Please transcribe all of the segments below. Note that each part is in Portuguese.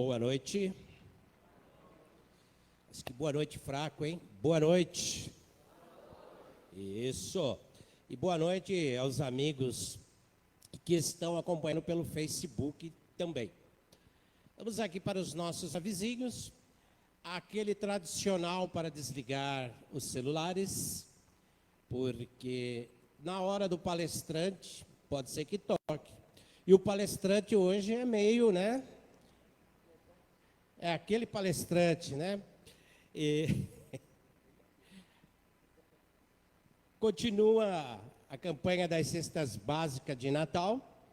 Boa noite. Mas que boa noite fraco, hein? Boa noite. Isso. E boa noite aos amigos que estão acompanhando pelo Facebook também. Vamos aqui para os nossos avisinhos. Aquele tradicional para desligar os celulares, porque na hora do palestrante pode ser que toque. E o palestrante hoje é meio, né? É aquele palestrante, né? E continua a campanha das cestas básicas de Natal.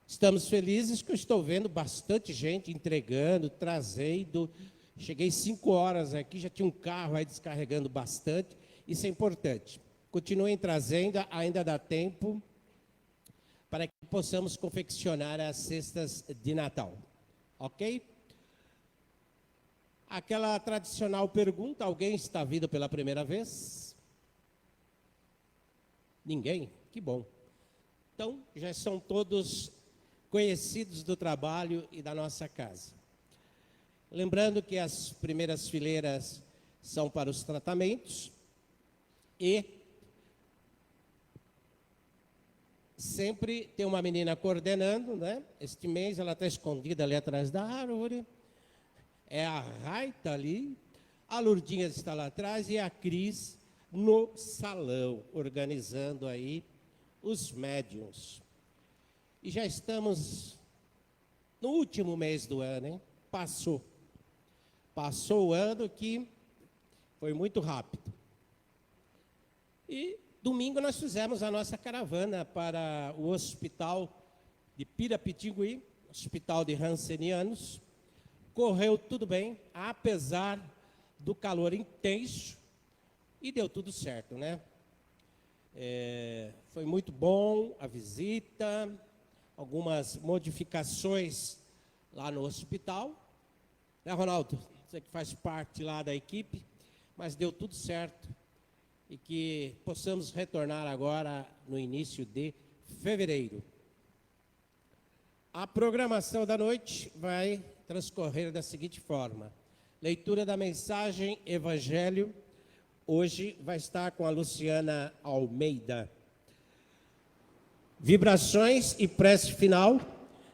Estamos felizes que eu estou vendo bastante gente entregando, trazendo. Cheguei 5 horas aqui, já tinha um carro aí descarregando bastante. Isso é importante. Continuem trazendo, ainda dá tempo para que possamos confeccionar as cestas de Natal. Ok? Aquela tradicional pergunta, alguém está vindo pela primeira vez? Ninguém? Que bom. Então, já são todos conhecidos do trabalho e da nossa casa. Lembrando que as primeiras fileiras são para os tratamentos e sempre tem uma menina coordenando, né? Este mês ela está escondida ali atrás da árvore. É a Raita ali, a Lourdinha está lá atrás e a Cris no salão, organizando aí os médiuns. E já estamos no último mês do ano, hein? Passou o ano que foi muito rápido. E domingo nós fizemos a nossa caravana para o hospital de Pirapitingui, hospital de Hansenianos. Correu tudo bem, apesar do calor intenso, e deu tudo certo, né? Foi muito bom a visita, algumas modificações lá no hospital. Né, Ronaldo? Você que faz parte lá da equipe, mas deu tudo certo e que possamos retornar agora no início de fevereiro. A programação da noite vai transcorrer da seguinte forma: leitura da mensagem Evangelho, hoje vai estar com a Luciana Almeida. Vibrações e prece final,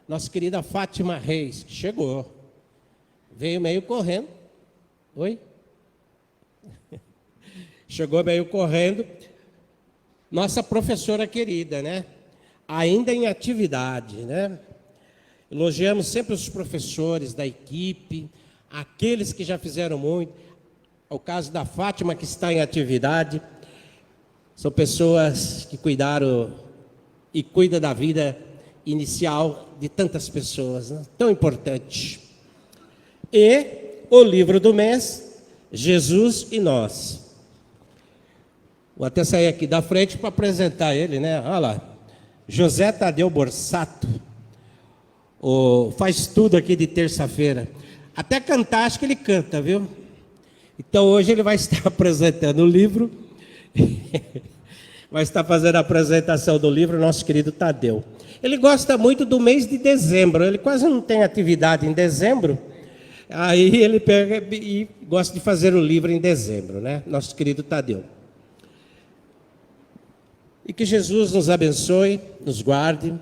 nossa querida Fátima Reis, que chegou, veio meio correndo. Oi? Chegou meio correndo. Nossa professora querida, né? Ainda em atividade, né? Elogiamos sempre os professores da equipe, aqueles que já fizeram muito. O caso da Fátima, que está em atividade. São pessoas que cuidaram e cuidam da vida inicial de tantas pessoas, né? Tão importante. E o livro do mês, Jesus e Nós. Vou até sair aqui da frente para apresentar ele, né? Olha lá, José Tadeu Borsato. Faz tudo aqui de terça-feira. Até cantar, acho que ele canta, viu? Então hoje ele vai estar apresentando o livro. Vai estar fazendo a apresentação do livro, nosso querido Tadeu. Ele gosta muito do mês de dezembro. Ele quase não tem atividade em dezembro. Aí ele pega e gosta de fazer o livro em dezembro, né? Nosso querido Tadeu. E que Jesus nos abençoe, nos guarde.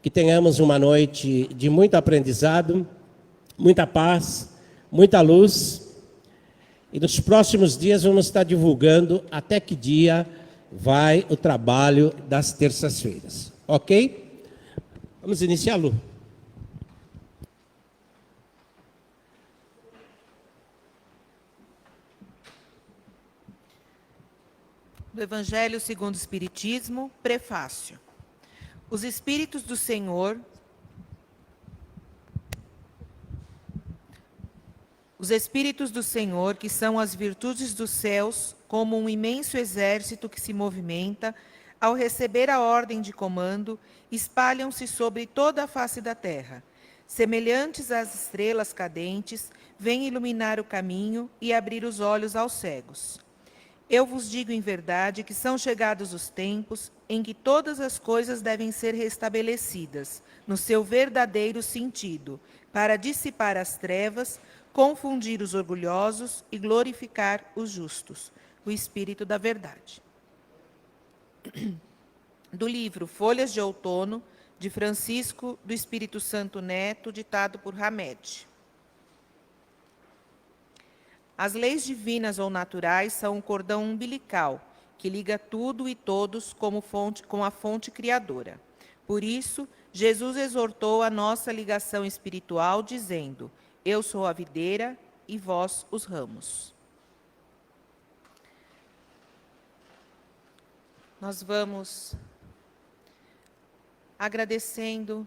Que tenhamos uma noite de muito aprendizado, muita paz, muita luz. E nos próximos dias vamos estar divulgando até que dia vai o trabalho das terças-feiras. Ok? Vamos iniciar, Lu. Do Evangelho segundo o Espiritismo, prefácio. Os Espíritos do Senhor, que são as virtudes dos céus, como um imenso exército que se movimenta, ao receber a ordem de comando, espalham-se sobre toda a face da terra. Semelhantes às estrelas cadentes, vêm iluminar o caminho e abrir os olhos aos cegos. Eu vos digo em verdade que são chegados os tempos em que todas as coisas devem ser restabelecidas no seu verdadeiro sentido, para dissipar as trevas, confundir os orgulhosos e glorificar os justos. O Espírito da Verdade. Do livro Folhas de Outono, de Francisco do Espírito Santo Neto, ditado por Hamed. As leis divinas ou naturais são um cordão umbilical que liga tudo e todos com a fonte criadora. Por isso, Jesus exortou a nossa ligação espiritual, dizendo: eu sou a videira e vós os ramos. Nós vamos agradecendo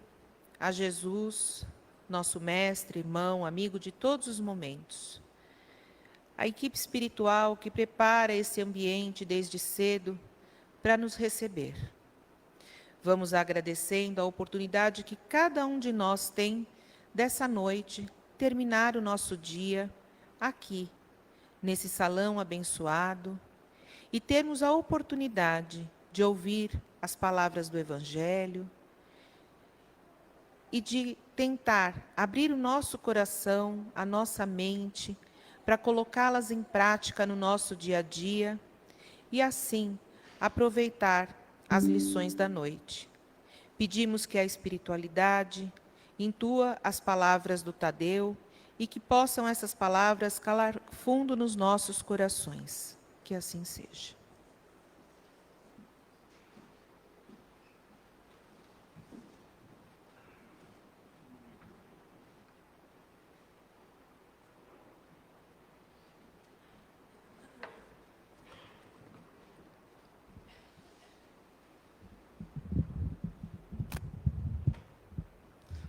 a Jesus, nosso mestre, irmão, amigo de todos os momentos. A equipe espiritual que prepara esse ambiente desde cedo para nos receber. Vamos agradecendo a oportunidade que cada um de nós tem dessa noite terminar o nosso dia aqui, nesse salão abençoado, e termos a oportunidade de ouvir as palavras do Evangelho e de tentar abrir o nosso coração, a nossa mente, para colocá-las em prática no nosso dia a dia e, assim, aproveitar as lições da noite. Pedimos que a espiritualidade intua as palavras do Tadeu e que possam essas palavras calar fundo nos nossos corações. Que assim seja.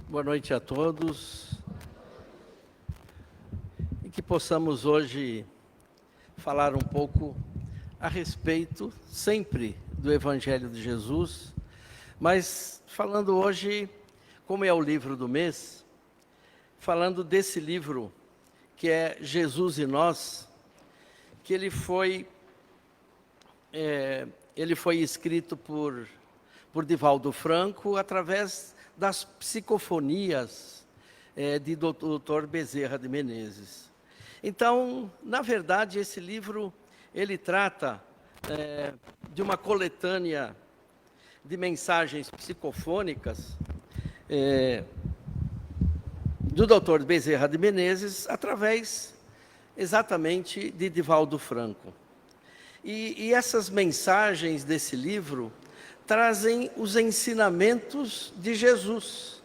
Boa noite a todos. E que possamos hoje falar um pouco a respeito, sempre, do Evangelho de Jesus, mas falando hoje, como é o livro do mês, falando desse livro que é Jesus e Nós, que ele foi escrito por Divaldo Franco através das psicofonias de Dr. Bezerra de Menezes. Então, na verdade, esse livro, ele trata de uma coletânea de mensagens psicofônicas do Dr. Bezerra de Menezes, através exatamente de Divaldo Franco. E essas mensagens desse livro trazem os ensinamentos de Jesus,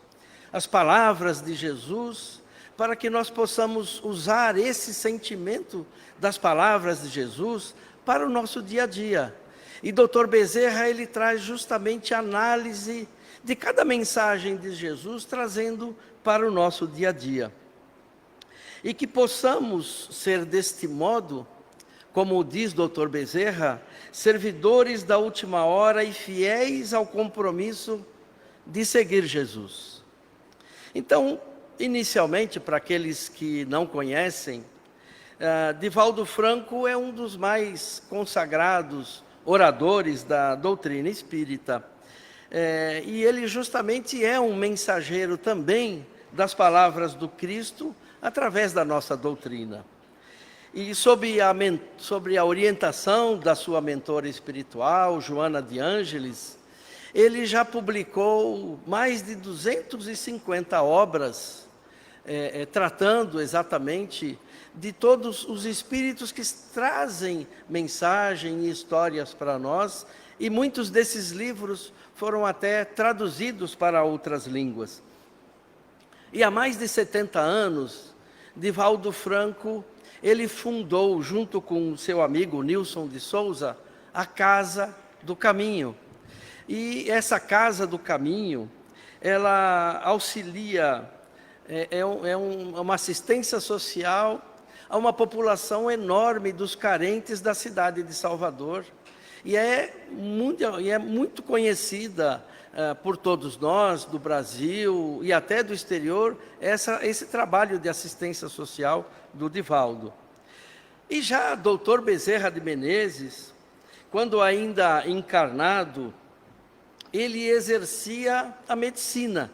as palavras de Jesus, para que nós possamos usar esse sentimento das palavras de Jesus para o nosso dia a dia. E Dr. Bezerra, ele traz justamente a análise de cada mensagem de Jesus, trazendo para o nosso dia a dia. E que possamos ser deste modo, como diz Dr. Bezerra, servidores da última hora e fiéis ao compromisso de seguir Jesus. Então, inicialmente, para aqueles que não conhecem, Divaldo Franco é um dos mais consagrados oradores da doutrina espírita. E ele justamente é um mensageiro também das palavras do Cristo através da nossa doutrina. E sob a orientação da sua mentora espiritual, Joana de Ângeles, ele já publicou mais de 250 obras, tratando exatamente de todos os espíritos que trazem mensagem e histórias para nós, e muitos desses livros foram até traduzidos para outras línguas. E há mais de 70 anos, Divaldo Franco, ele fundou, junto com seu amigo Nilson de Souza, a Casa do Caminho. E essa Casa do Caminho, ela auxilia, uma assistência social a uma população enorme dos carentes da cidade de Salvador. E é muito conhecida por todos nós, do Brasil e até do exterior, esse trabalho de assistência social do Divaldo. E já Dr. Bezerra de Menezes, quando ainda encarnado, ele exercia a medicina.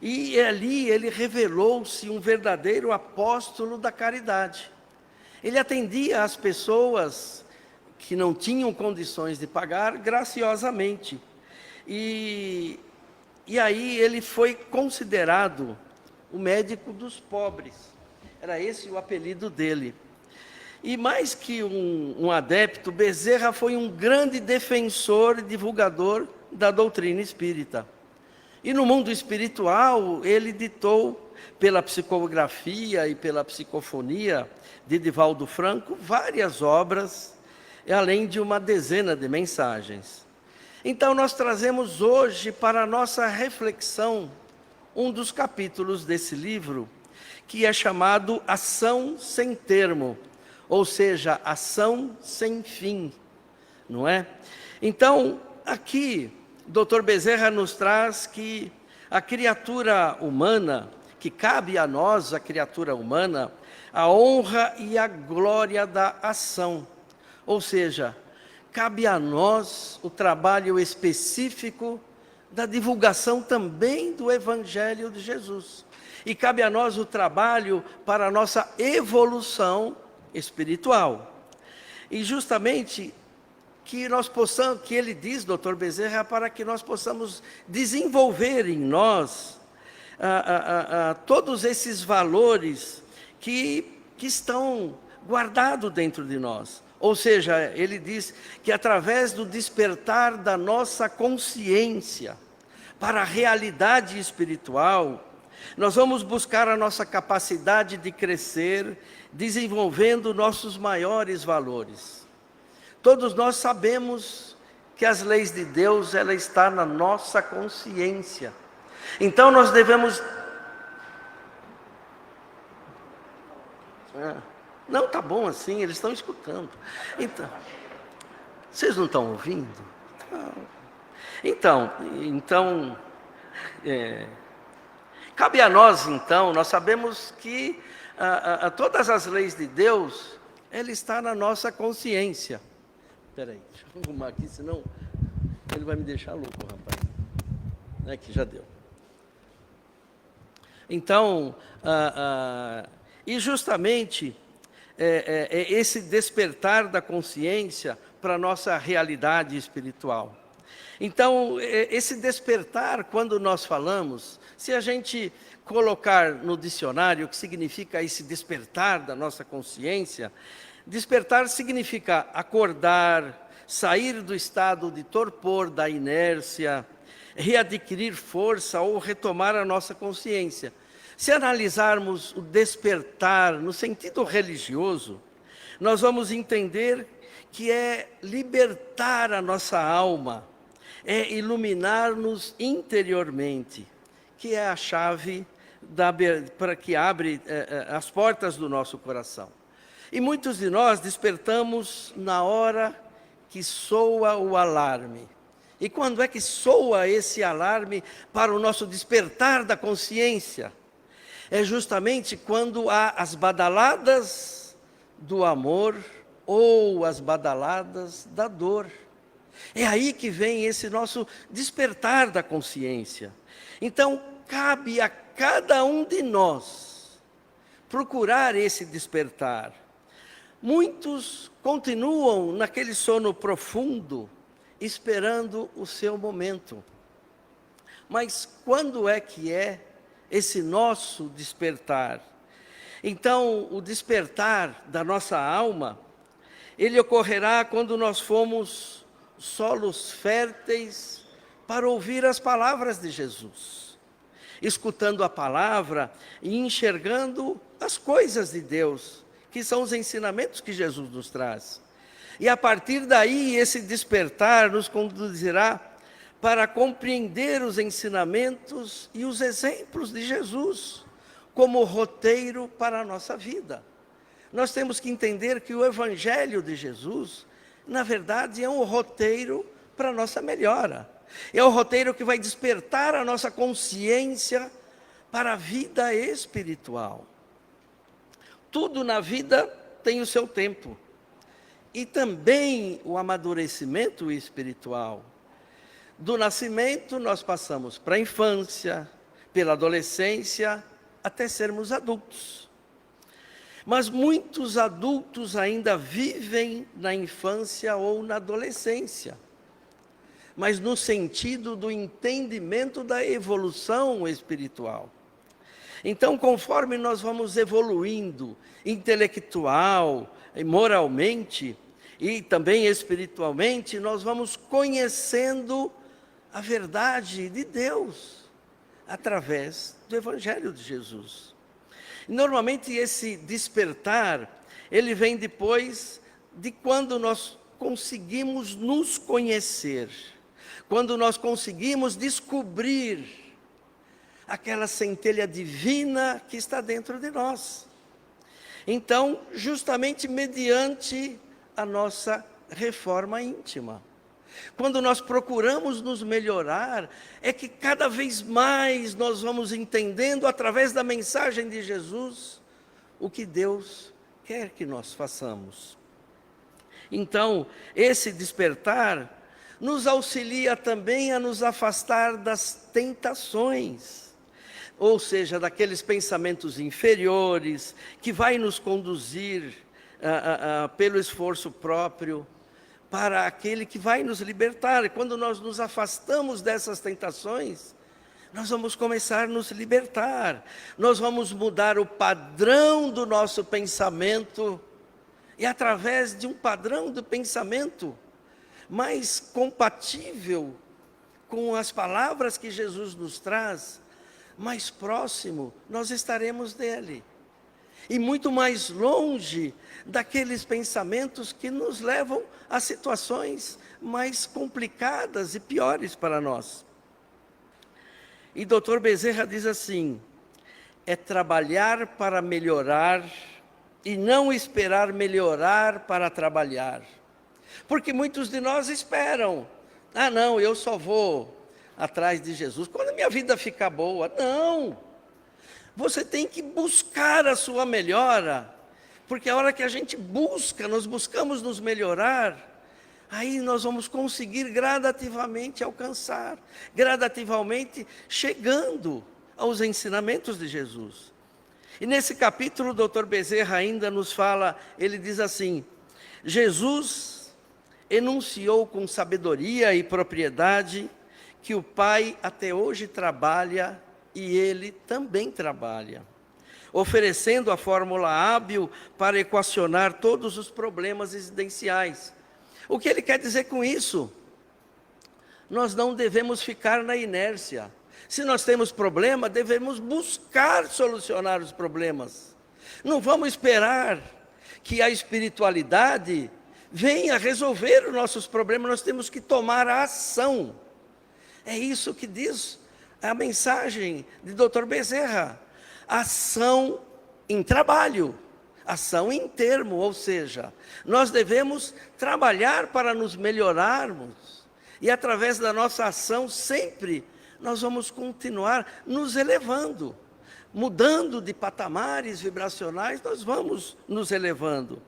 E ali ele revelou-se um verdadeiro apóstolo da caridade. Ele atendia as pessoas que não tinham condições de pagar graciosamente. E aí ele foi considerado o médico dos pobres. Era esse o apelido dele. E mais que um adepto, Bezerra foi um grande defensor e divulgador da doutrina espírita. E no mundo espiritual, ele ditou, pela psicografia e pela psicofonia de Divaldo Franco, várias obras, além de uma dezena de mensagens. Então, nós trazemos hoje para a nossa reflexão um dos capítulos desse livro, que é chamado Ação Sem Termo, ou seja, ação sem fim, não é? Então, aqui, Dr. Bezerra nos traz que a criatura humana, que cabe a nós, a criatura humana, a honra e a glória da ação. Ou seja, cabe a nós o trabalho específico da divulgação também do Evangelho de Jesus. E cabe a nós o trabalho para a nossa evolução espiritual. E justamente que nós possamos, que ele diz, Dr. Bezerra, para que nós possamos desenvolver em nós todos esses valores que estão guardados dentro de nós. Ou seja, ele diz que através do despertar da nossa consciência para a realidade espiritual, nós vamos buscar a nossa capacidade de crescer, desenvolvendo nossos maiores valores. Todos nós sabemos que as leis de Deus, ela está na nossa consciência. Então nós devemos... Não, tá bom assim, eles estão escutando. Então, vocês não estão ouvindo? Então, cabe a nós, então, nós sabemos que todas as leis de Deus, ela está na nossa consciência. Espera aí, deixa eu arrumar aqui, senão ele vai me deixar louco, rapaz. Que já deu. Então, e justamente esse despertar da consciência para a nossa realidade espiritual. Então, esse despertar, quando nós falamos, se a gente colocar no dicionário o que significa esse despertar da nossa consciência, despertar significa acordar, sair do estado de torpor, da inércia, readquirir força ou retomar a nossa consciência. Se analisarmos o despertar no sentido religioso, nós vamos entender que é libertar a nossa alma, é iluminar-nos interiormente, que é a chave para que abre as portas do nosso coração. E muitos de nós despertamos na hora que soa o alarme. E quando é que soa esse alarme para o nosso despertar da consciência? É justamente quando há as badaladas do amor ou as badaladas da dor. É aí que vem esse nosso despertar da consciência. Então, cabe a cada um de nós procurar esse despertar. Muitos continuam naquele sono profundo, esperando o seu momento. Mas quando é que é esse nosso despertar? Então, o despertar da nossa alma, ele ocorrerá quando nós formos solos férteis para ouvir as palavras de Jesus, escutando a palavra e enxergando as coisas de Deus, que são os ensinamentos que Jesus nos traz. E a partir daí, esse despertar nos conduzirá para compreender os ensinamentos e os exemplos de Jesus como roteiro para a nossa vida. Nós temos que entender que o Evangelho de Jesus, na verdade, é um roteiro para a nossa melhora. É o roteiro que vai despertar a nossa consciência para a vida espiritual. Tudo na vida tem o seu tempo. E também o amadurecimento espiritual. Do nascimento, nós passamos para a infância, pela adolescência, até sermos adultos. Mas muitos adultos ainda vivem na infância ou na adolescência, mas no sentido do entendimento da evolução espiritual. Então, conforme nós vamos evoluindo intelectual e moralmente, e também espiritualmente, nós vamos conhecendo a verdade de Deus através do Evangelho de Jesus. Normalmente esse despertar, ele vem depois de quando nós conseguimos nos conhecer, quando nós conseguimos descobrir aquela centelha divina que está dentro de nós. Então, justamente mediante a nossa reforma íntima, quando nós procuramos nos melhorar, é que cada vez mais nós vamos entendendo, através da mensagem de Jesus, o que Deus quer que nós façamos. Então, esse despertar nos auxilia também a nos afastar das tentações, ou seja, daqueles pensamentos inferiores, que vai nos conduzir pelo esforço próprio, para aquele que vai nos libertar. E quando nós nos afastamos dessas tentações, nós vamos começar a nos libertar. Nós vamos mudar o padrão do nosso pensamento, e através de um padrão do pensamento mais compatível com as palavras que Jesus nos traz, mais próximo nós estaremos dele. E muito mais longe daqueles pensamentos que nos levam a situações mais complicadas e piores para nós. E Dr. Bezerra diz assim: é trabalhar para melhorar e não esperar melhorar para trabalhar. Porque muitos de nós esperam, não, eu só vou atrás de Jesus quando a minha vida ficar boa. Não! Você tem que buscar a sua melhora, porque a hora que a gente busca, nós buscamos nos melhorar, aí nós vamos conseguir gradativamente alcançar, gradativamente chegando aos ensinamentos de Jesus. E nesse capítulo, o Dr. Bezerra ainda nos fala, ele diz assim: Jesus enunciou com sabedoria e propriedade que o Pai até hoje trabalha e ele também trabalha, oferecendo a fórmula hábil para equacionar todos os problemas existenciais. O que ele quer dizer com isso? Nós não devemos ficar na inércia. Se nós temos problema, devemos buscar solucionar os problemas. Não vamos esperar que a espiritualidade venha resolver os nossos problemas, nós temos que tomar a ação. É isso que diz a mensagem de Dr. Bezerra: ação em trabalho, ação em termo, ou seja, nós devemos trabalhar para nos melhorarmos, e através da nossa ação sempre nós vamos continuar nos elevando, mudando de patamares vibracionais, nós vamos nos elevando.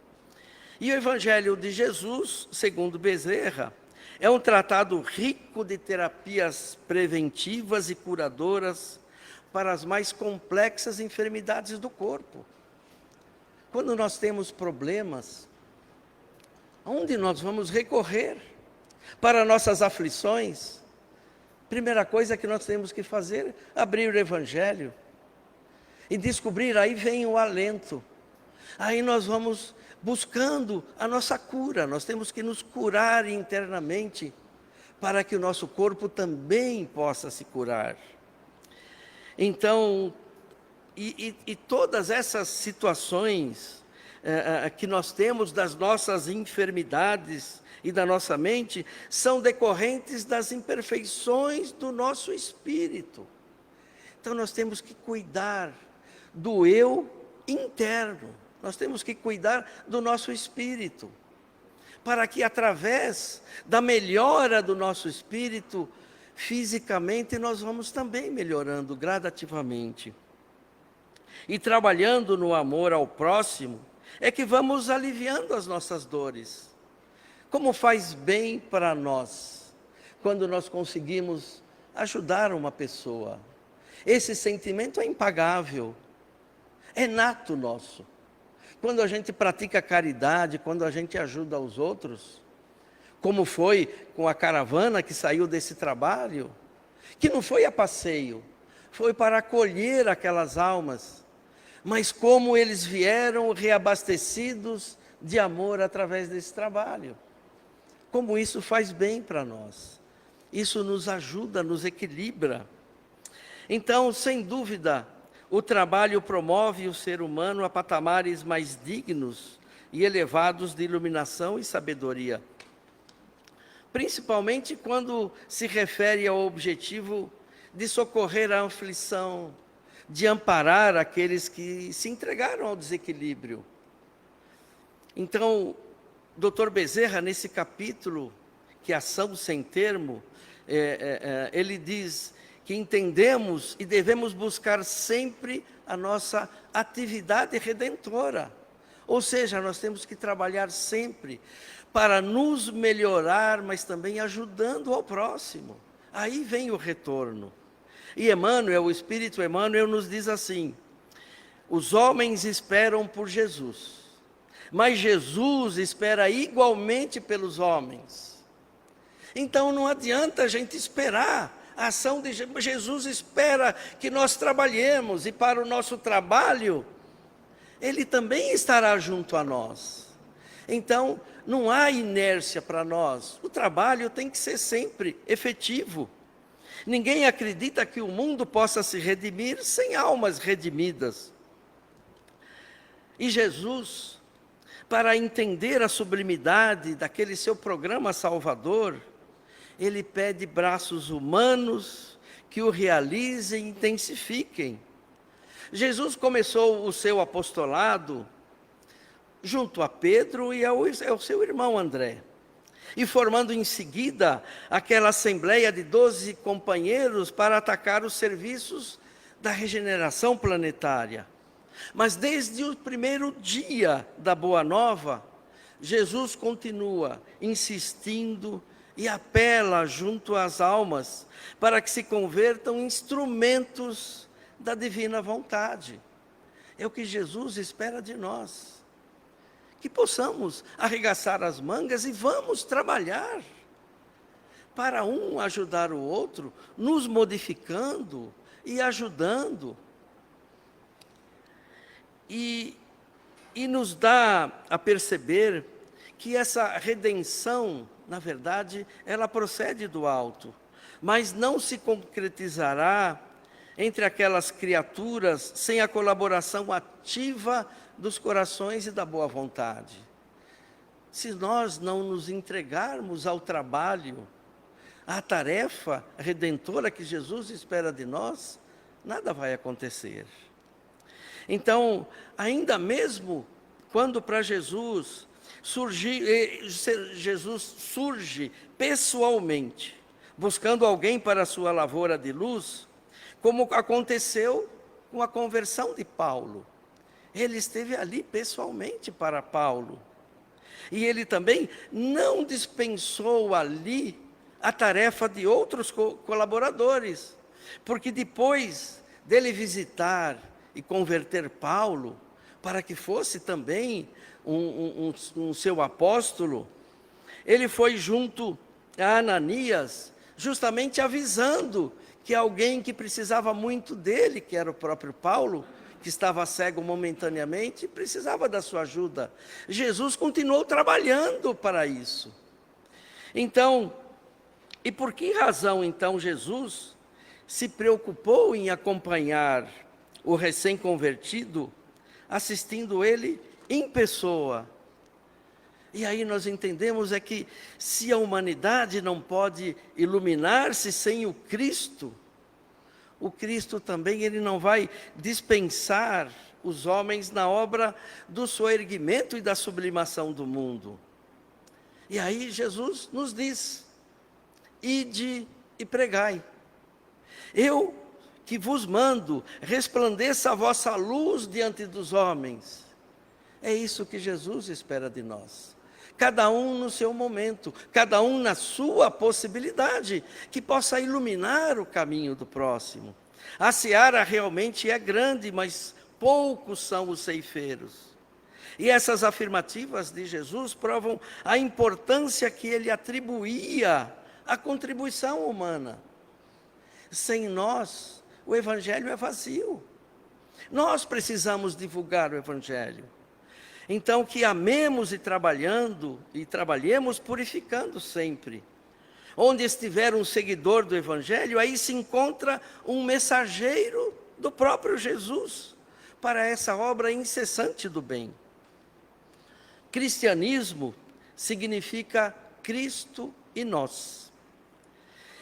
E o Evangelho de Jesus, segundo Bezerra, é um tratado rico de terapias preventivas e curadoras para as mais complexas enfermidades do corpo. Quando nós temos problemas, aonde nós vamos recorrer para nossas aflições? Primeira coisa que nós temos que fazer é abrir o Evangelho e descobrir, aí vem o alento. Aí nós vamos buscando a nossa cura, nós temos que nos curar internamente, para que o nosso corpo também possa se curar. Então, e todas essas situações que nós temos das nossas enfermidades e da nossa mente, são decorrentes das imperfeições do nosso espírito. Então nós temos que cuidar do eu interno, nós temos que cuidar do nosso espírito, para que através da melhora do nosso espírito, fisicamente nós vamos também melhorando gradativamente. E trabalhando no amor ao próximo, é que vamos aliviando as nossas dores. Como faz bem para nós quando nós conseguimos ajudar uma pessoa. Esse sentimento é impagável, é nato nosso. Quando a gente pratica caridade, quando a gente ajuda os outros, como foi com a caravana que saiu desse trabalho, que não foi a passeio, foi para acolher aquelas almas, mas como eles vieram reabastecidos de amor através desse trabalho. Como isso faz bem para nós. Isso nos ajuda, nos equilibra. Então, sem dúvida, o trabalho promove o ser humano a patamares mais dignos e elevados de iluminação e sabedoria. Principalmente quando se refere ao objetivo de socorrer a aflição, de amparar aqueles que se entregaram ao desequilíbrio. Então, Dr. Bezerra, nesse capítulo, que é Ação Sem Termo, ele diz que entendemos e devemos buscar sempre a nossa atividade redentora. Ou seja, nós temos que trabalhar sempre para nos melhorar, mas também ajudando ao próximo. Aí vem o retorno. E Emmanuel, o Espírito Emmanuel nos diz assim: os homens esperam por Jesus, mas Jesus espera igualmente pelos homens. Então não adianta a gente esperar a ação de Jesus. Jesus espera que nós trabalhemos, e para o nosso trabalho, Ele também estará junto a nós. Então, não há inércia para nós. O trabalho tem que ser sempre efetivo. Ninguém acredita que o mundo possa se redimir sem almas redimidas. E Jesus, para entender a sublimidade daquele seu programa salvador, Ele pede braços humanos que o realizem e intensifiquem. Jesus começou o seu apostolado junto a Pedro e ao seu irmão André, e formando em seguida aquela assembleia de 12 companheiros para atacar os serviços da regeneração planetária. Mas desde o primeiro dia da Boa Nova, Jesus continua insistindo e apela junto às almas para que se convertam em instrumentos da divina vontade. É o que Jesus espera de nós. Que possamos arregaçar as mangas e vamos trabalhar para um ajudar o outro, nos modificando e ajudando. E nos dá a perceber que essa redenção, na verdade, ela procede do alto, mas não se concretizará entre aquelas criaturas sem a colaboração ativa dos corações e da boa vontade. Se nós não nos entregarmos ao trabalho, à tarefa redentora que Jesus espera de nós, nada vai acontecer. Então, ainda mesmo quando para Jesus surge pessoalmente, buscando alguém para a sua lavoura de luz, como aconteceu com a conversão de Paulo. Ele esteve ali pessoalmente para Paulo. E ele também não dispensou ali a tarefa de outros colaboradores, porque depois dele visitar e converter Paulo, para que fosse também um seu apóstolo, ele foi junto a Ananias, justamente avisando que alguém que precisava muito dele, que era o próprio Paulo, que estava cego momentaneamente, precisava da sua ajuda. Jesus continuou trabalhando para isso. Então, e por que razão então Jesus se preocupou em acompanhar o recém-convertido, assistindo ele em pessoa? E aí nós entendemos é que se a humanidade não pode iluminar-se sem o Cristo também ele não vai dispensar os homens na obra do soerguimento e da sublimação do mundo. E aí Jesus nos diz: ide e pregai. Eu que vos mando, resplandeça a vossa luz diante dos homens. É isso que Jesus espera de nós. cada um no seu momento, cada um na sua possibilidade, que possa iluminar o caminho do próximo. A seara realmente é grande, mas poucos são os ceifeiros. E essas afirmativas de Jesus provam a importância que ele atribuía à contribuição humana. Sem nós, o Evangelho é vazio. Nós precisamos divulgar o Evangelho. Então, que amemos e trabalhemos purificando sempre. Onde estiver um seguidor do Evangelho, aí se encontra um mensageiro do próprio Jesus para essa obra incessante do bem. Cristianismo significa Cristo e nós.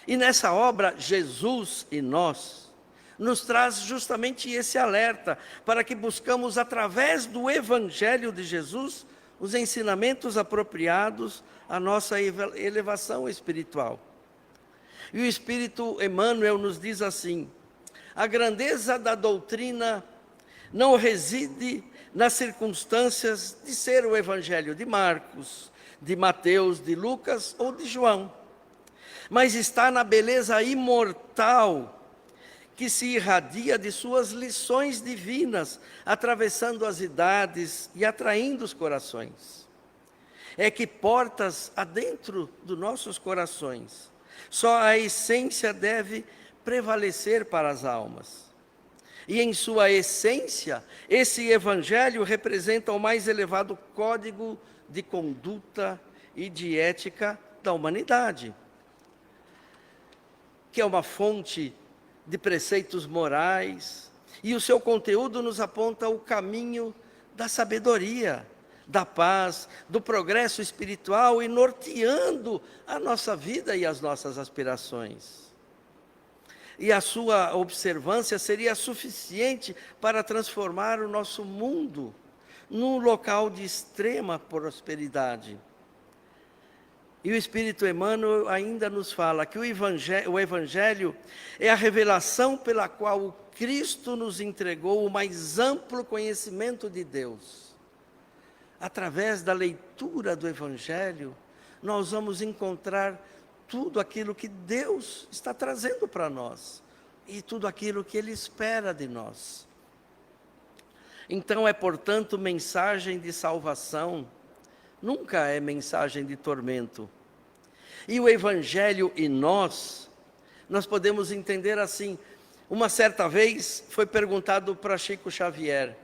E nessa obra, Jesus e nós, nos traz justamente esse alerta, para que buscamos, através do Evangelho de Jesus, os ensinamentos apropriados à nossa elevação espiritual. E o Espírito Emmanuel nos diz assim: a grandeza da doutrina não reside nas circunstâncias de ser o Evangelho de Marcos, de Mateus, de Lucas ou de João, mas está na beleza imortal que se irradia de suas lições divinas, atravessando as idades e atraindo os corações. É que portas adentro dos nossos corações, só a essência deve prevalecer para as almas. E em sua essência, esse Evangelho representa o mais elevado código de conduta e de ética da humanidade, que é uma fonte de preceitos morais, e o seu conteúdo nos aponta o caminho da sabedoria, da paz, do progresso espiritual e norteando a nossa vida e as nossas aspirações. E a sua observância seria suficiente para transformar o nosso mundo num local de extrema prosperidade. E o Espírito Emmanuel ainda nos fala que o Evangelho é a revelação pela qual o Cristo nos entregou o mais amplo conhecimento de Deus. Através da leitura do Evangelho, nós vamos encontrar tudo aquilo que Deus está trazendo para nós e tudo aquilo que Ele espera de nós. Então é, portanto, mensagem de salvação, nunca é mensagem de tormento. E o Evangelho e nós podemos entender assim. Uma certa vez foi perguntado para Chico Xavier: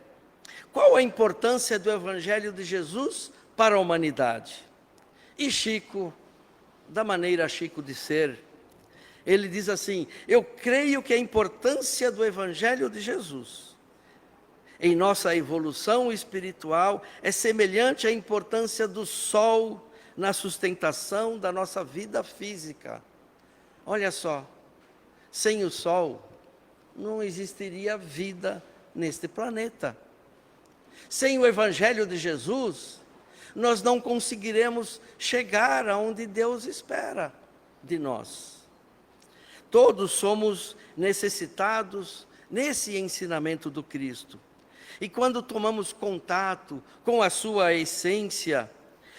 qual a importância do Evangelho de Jesus para a humanidade? E Chico, da maneira Chico de ser, ele diz assim: eu creio que a importância do Evangelho de Jesus em nossa evolução espiritual é semelhante à importância do sol na sustentação da nossa vida física. Olha só, sem o sol não existiria vida neste planeta. Sem o Evangelho de Jesus, nós não conseguiremos chegar aonde Deus espera de nós. Todos somos necessitados nesse ensinamento do Cristo. E quando tomamos contato com a sua essência,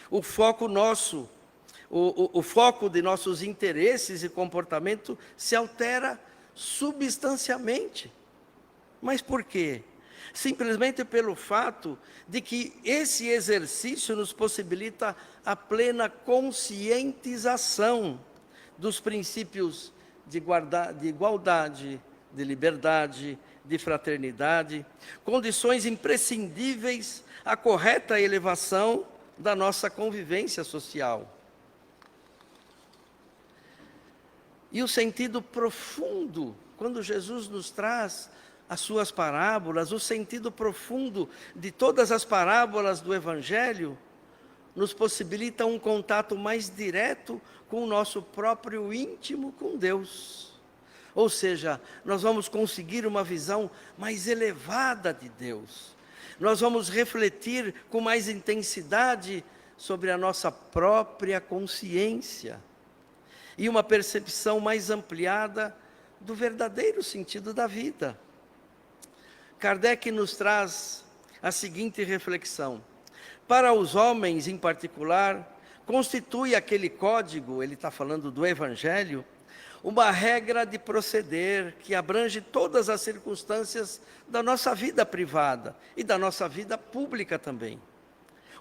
o foco nosso, o foco de nossos interesses e comportamento se altera substancialmente. Mas por quê? Simplesmente pelo fato de que esse exercício nos possibilita a plena conscientização dos princípios de igualdade, de liberdade, de fraternidade, condições imprescindíveis à correta elevação da nossa convivência social. E o sentido profundo, quando Jesus nos traz as suas parábolas, o sentido profundo de todas as parábolas do Evangelho, nos possibilita um contato mais direto com o nosso próprio íntimo com Deus. Ou seja, nós vamos conseguir uma visão mais elevada de Deus. Nós vamos refletir com mais intensidade sobre a nossa própria consciência e uma percepção mais ampliada do verdadeiro sentido da vida. Kardec nos traz a seguinte reflexão: Para os homens em particular, constitui aquele código, ele está falando do Evangelho, uma regra de proceder que abrange todas as circunstâncias da nossa vida privada e da nossa vida pública também.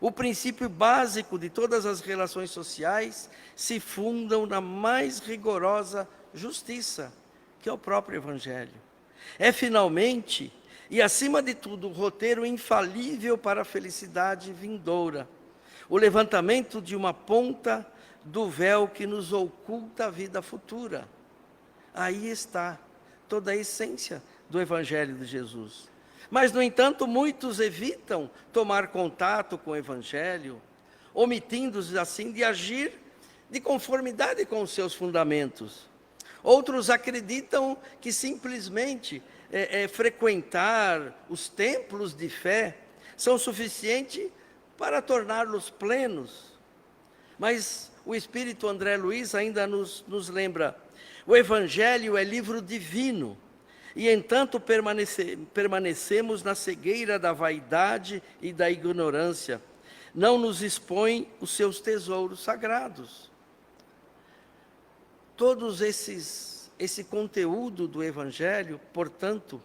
O princípio básico de todas as relações sociais se fundam na mais rigorosa justiça, que é o próprio Evangelho. É finalmente, e acima de tudo, o roteiro infalível para a felicidade vindoura, o levantamento de uma ponta do véu que nos oculta a vida futura. Aí está toda a essência do Evangelho de Jesus. Mas, no entanto, muitos evitam tomar contato com o Evangelho, omitindo assim de agir de conformidade com os seus fundamentos. Outros acreditam que simplesmente frequentar os templos de fé são suficientes para torná-los plenos. Mas o Espírito André Luiz ainda nos lembra: o Evangelho é livro divino, e entanto permanecemos na cegueira da vaidade e da ignorância. Não nos expõe os seus tesouros sagrados. Todos esse conteúdo do Evangelho, portanto,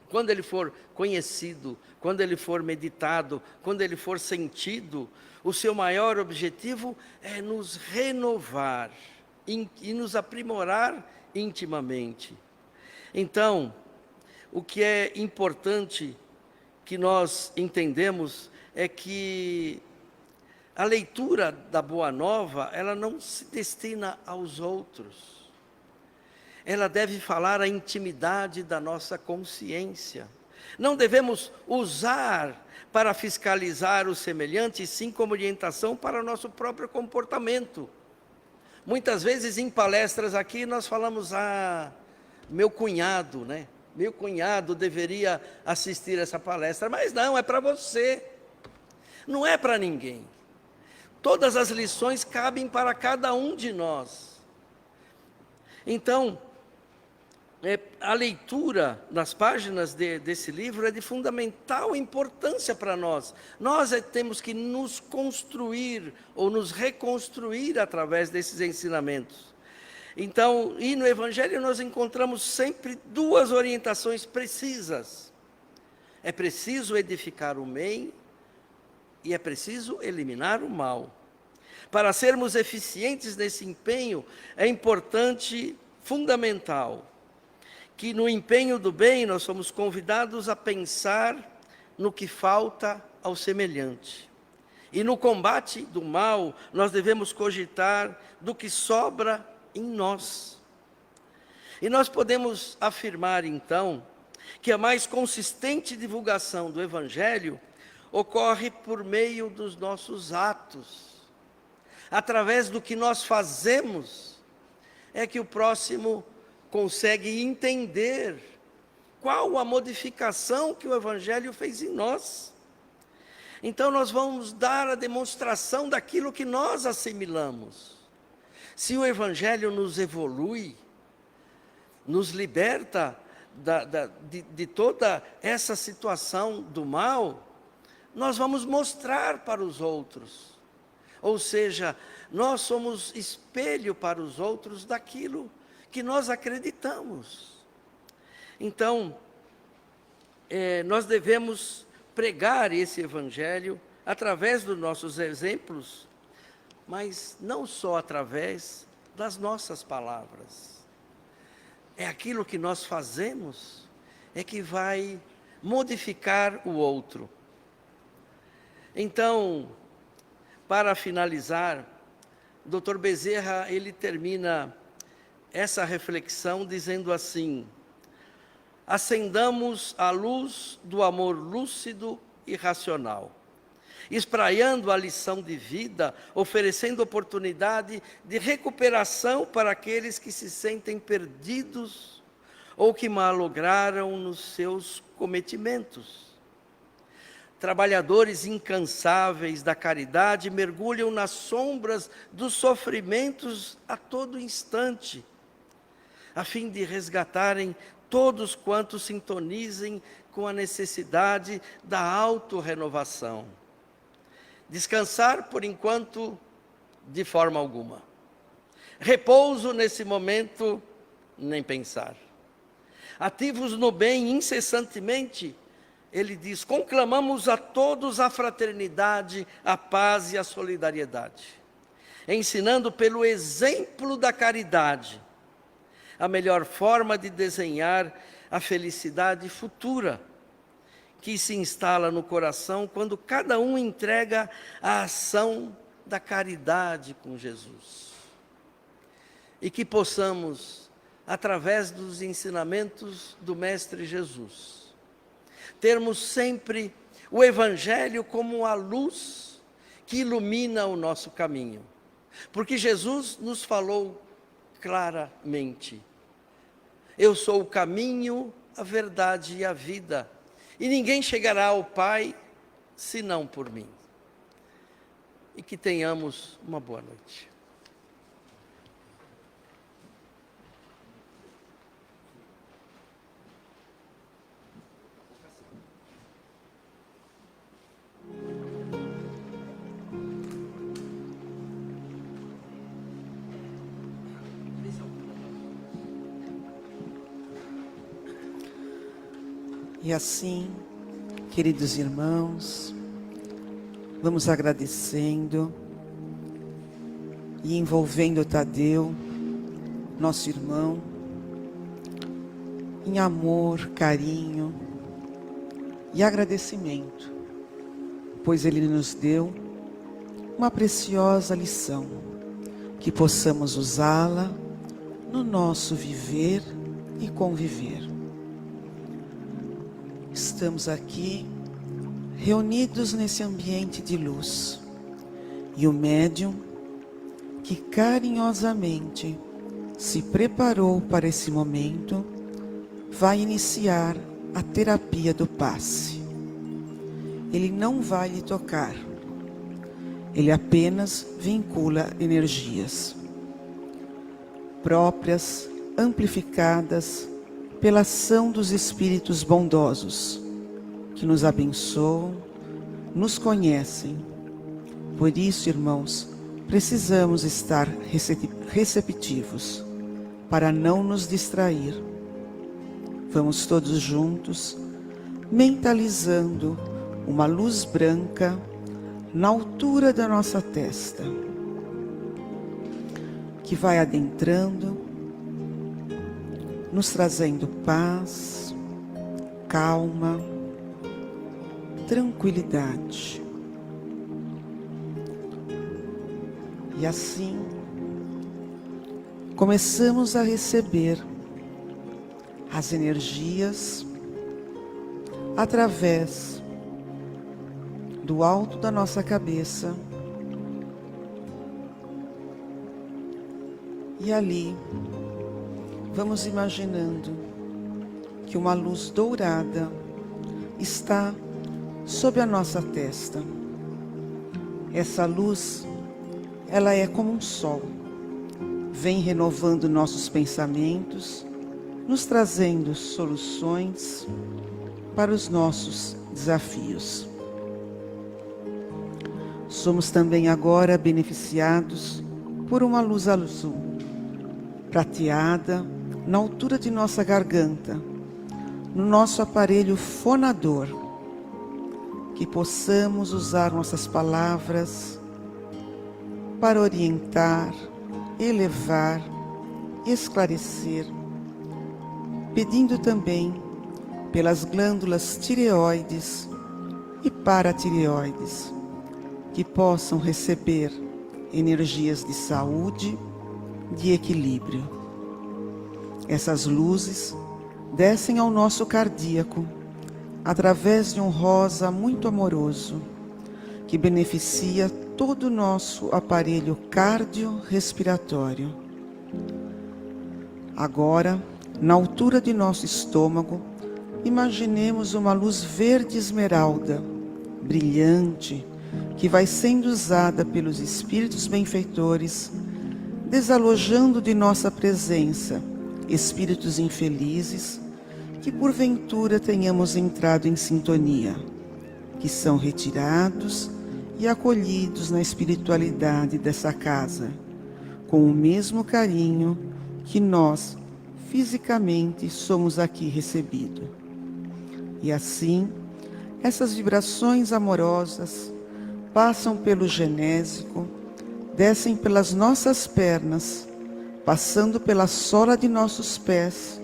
quando ele for conhecido, quando ele for meditado, quando ele for sentido, o seu maior objetivo é nos renovar e nos aprimorar intimamente. Então, o que é importante que nós entendemos é que a leitura da Boa Nova, ela não se destina aos outros. Ela deve falar à intimidade da nossa consciência. Não devemos usar para fiscalizar o semelhante, sim como orientação para o nosso próprio comportamento. Muitas vezes em palestras aqui nós falamos: meu cunhado, né? Meu cunhado deveria assistir essa palestra. Mas não, é para você. Não é para ninguém. Todas as lições cabem para cada um de nós. Então, a leitura nas páginas desse livro é de fundamental importância para nós. Nós temos que nos construir ou nos reconstruir através desses ensinamentos. Então, e no Evangelho nós encontramos sempre duas orientações precisas. É preciso edificar o bem e é preciso eliminar o mal. Para sermos eficientes nesse empenho, é importante, fundamental, que no empenho do bem nós somos convidados a pensar no que falta ao semelhante. E no combate do mal, nós devemos cogitar do que sobra em nós. E nós podemos afirmar, então, que a mais consistente divulgação do Evangelho ocorre por meio dos nossos atos. Através do que nós fazemos, é que o próximo consegue entender qual a modificação que o Evangelho fez em nós. Então nós vamos dar a demonstração daquilo que nós assimilamos. Se o Evangelho nos evolui, nos liberta de toda essa situação do mal, nós vamos mostrar para os outros. Ou seja, nós somos espelho para os outros daquilo que nós acreditamos. Então, nós devemos pregar esse Evangelho através dos nossos exemplos, mas não só através das nossas palavras. É aquilo que nós fazemos é que vai modificar o outro. Então, para finalizar, o Dr. Bezerra, ele termina essa reflexão dizendo assim: acendamos a luz do amor lúcido e racional, espraiando a lição de vida, oferecendo oportunidade de recuperação para aqueles que se sentem perdidos ou que malograram nos seus cometimentos. Trabalhadores incansáveis da caridade mergulham nas sombras dos sofrimentos a todo instante, a fim de resgatarem todos quantos sintonizem com a necessidade da autorrenovação. Descansar, por enquanto, de forma alguma. Repouso, nesse momento, nem pensar. Ativos no bem incessantemente, ele diz, conclamamos a todos a fraternidade, a paz e a solidariedade, ensinando pelo exemplo da caridade a melhor forma de desenhar a felicidade futura, que se instala no coração quando cada um entrega a ação da caridade com Jesus. E que possamos, através dos ensinamentos do Mestre Jesus, termos sempre o Evangelho como a luz que ilumina o nosso caminho. Porque Jesus nos falou claramente: eu sou o caminho, a verdade e a vida, e ninguém chegará ao Pai senão por mim. E que tenhamos uma boa noite. E assim, queridos irmãos, vamos agradecendo e envolvendo Tadeu, nosso irmão, em amor, carinho e agradecimento, pois ele nos deu uma preciosa lição, que possamos usá-la no nosso viver e conviver. Estamos aqui reunidos nesse ambiente de luz, e o médium que carinhosamente se preparou para esse momento vai iniciar a terapia do passe. Ele não vai lhe tocar, ele apenas vincula energias próprias, amplificadas pela ação dos espíritos bondosos, que nos abençoam, nos conhecem. Por isso, irmãos, precisamos estar receptivos, para não nos distrair. Vamos todos juntos, mentalizando uma luz branca na altura da nossa testa, que vai adentrando, nos trazendo paz, calma, tranquilidade. E assim, começamos a receber as energias através do alto da nossa cabeça, e ali vamos imaginando que uma luz dourada está sob a nossa testa. Essa luz, ela é como um sol, vem renovando nossos pensamentos, nos trazendo soluções para os nossos desafios. Somos também agora beneficiados por uma luz azul, prateada, na altura de nossa garganta, no nosso aparelho fonador, que possamos usar nossas palavras para orientar, elevar, esclarecer, pedindo também pelas glândulas tireoides e paratireoides, que possam receber energias de saúde, de equilíbrio. Essas luzes descem ao nosso cardíaco através de um rosa muito amoroso, que beneficia todo o nosso aparelho cardiorrespiratório. Agora, na altura de nosso estômago, imaginemos uma luz verde esmeralda, brilhante, que vai sendo usada pelos espíritos benfeitores, desalojando de nossa presença espíritos infelizes que porventura tenhamos entrado em sintonia, que são retirados e acolhidos na espiritualidade dessa casa, com o mesmo carinho que nós, fisicamente, somos aqui recebidos. E assim, essas vibrações amorosas passam pelo genésico, descem pelas nossas pernas, passando pela sola de nossos pés,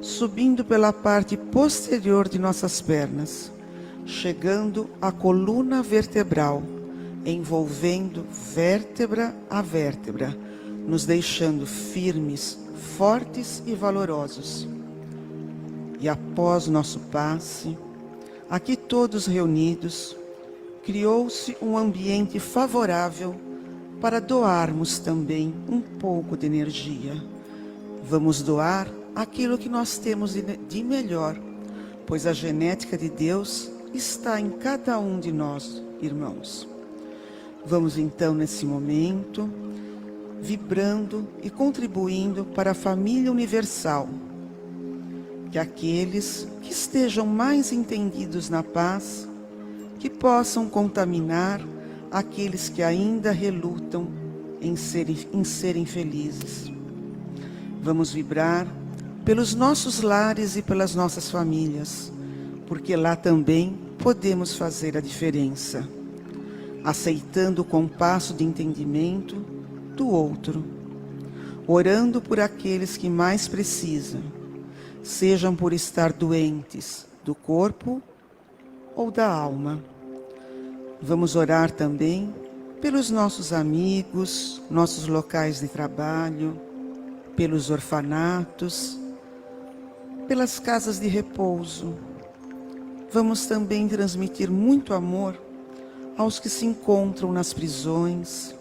subindo pela parte posterior de nossas pernas, chegando à coluna vertebral, envolvendo vértebra a vértebra, nos deixando firmes, fortes e valorosos. E após nosso passe, aqui todos reunidos, criou-se um ambiente favorável para doarmos também um pouco de energia. Vamos doar aquilo que nós temos de melhor, pois a genética de Deus está em cada um de nós, irmãos. Vamos então, nesse momento, vibrando e contribuindo para a família universal, que aqueles que estejam mais entendidos na paz, que possam contaminar aqueles que ainda relutam em serem felizes. Vamos vibrar pelos nossos lares e pelas nossas famílias, porque lá também podemos fazer a diferença, aceitando o compasso de entendimento do outro, orando por aqueles que mais precisam, sejam por estar doentes do corpo ou da alma. Vamos orar também pelos nossos amigos, nossos locais de trabalho, pelos orfanatos, pelas casas de repouso. Vamos também transmitir muito amor aos que se encontram nas prisões,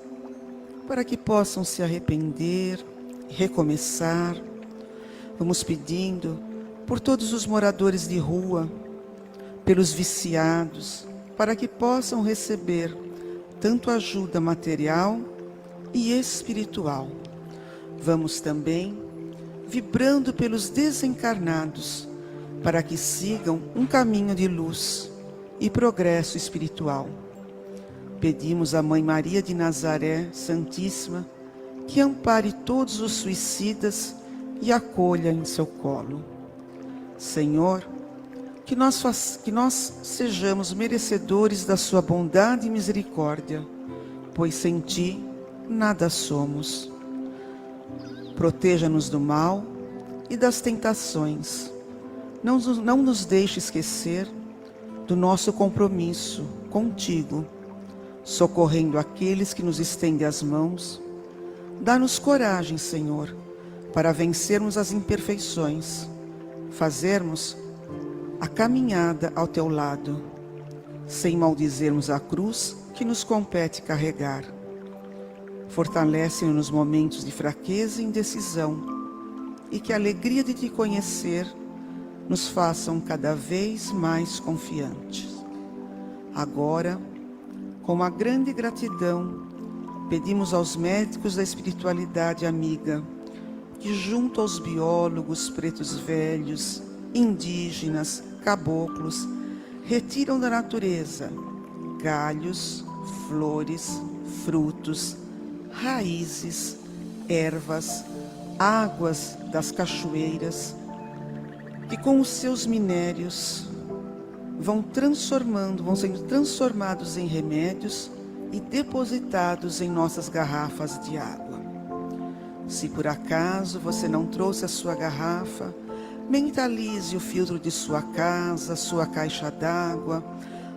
para que possam se arrepender, recomeçar. Vamos pedindo por todos os moradores de rua, pelos viciados, para que possam receber tanto ajuda material e espiritual. Vamos também vibrando pelos desencarnados, para que sigam um caminho de luz e progresso espiritual. Pedimos à Mãe Maria de Nazaré, Santíssima, que ampare todos os suicidas e acolha em seu colo. Senhor, que nós sejamos merecedores da sua bondade e misericórdia, pois sem Ti nada somos. Proteja-nos do mal e das tentações. Não nos deixe esquecer do nosso compromisso contigo, socorrendo aqueles que nos estendem as mãos. Dá-nos coragem, Senhor, para vencermos as imperfeições, fazermos a caminhada ao Teu lado, sem maldizermos a cruz que nos compete carregar. Fortalece-nos nos momentos de fraqueza e indecisão, e que a alegria de Te conhecer nos façam cada vez mais confiantes. Agora, com uma grande gratidão, pedimos aos médicos da espiritualidade amiga, que junto aos biólogos, pretos velhos, indígenas, caboclos, retiram da natureza galhos, flores, frutos, raízes, ervas, águas das cachoeiras, que com os seus minérios vão sendo transformados em remédios e depositados em nossas garrafas de água. Se por acaso você não trouxe a sua garrafa, mentalize o filtro de sua casa, sua caixa d'água,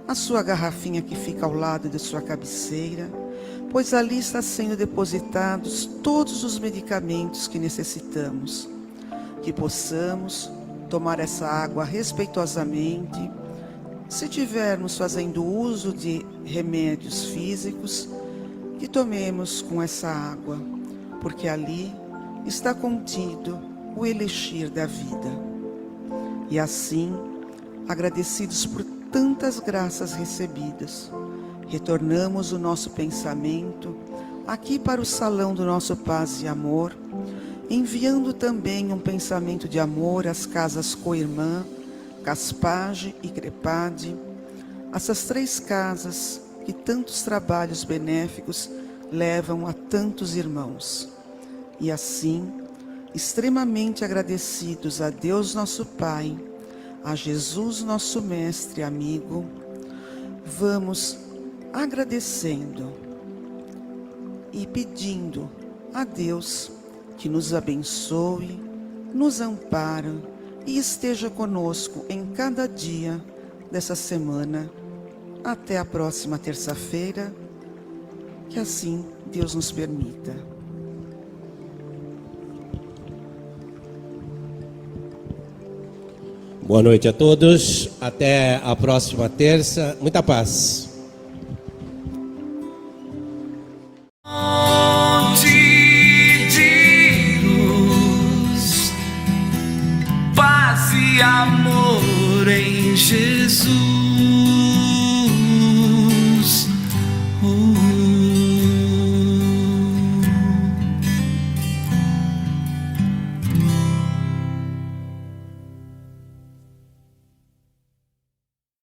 a sua garrafinha que fica ao lado de sua cabeceira, pois ali está sendo depositados todos os medicamentos que necessitamos. Que possamos tomar essa água respeitosamente. Se tivermos fazendo uso de remédios físicos, que tomemos com essa água, porque ali está contido o elixir da vida. E assim, agradecidos por tantas graças recebidas, retornamos o nosso pensamento aqui para o salão do nosso Paz e Amor, enviando também um pensamento de amor às casas Coirmã, Caspage e Crepade, essas 3 casas que tantos trabalhos benéficos levam a tantos irmãos. E assim, extremamente agradecidos a Deus nosso Pai, a Jesus nosso Mestre e amigo, vamos agradecendo e pedindo a Deus que nos abençoe, nos ampare e esteja conosco em cada dia dessa semana, até a próxima terça-feira, que assim Deus nos permita. Boa noite a todos, até a próxima terça, muita paz. De luz, paz e amor em Jesus.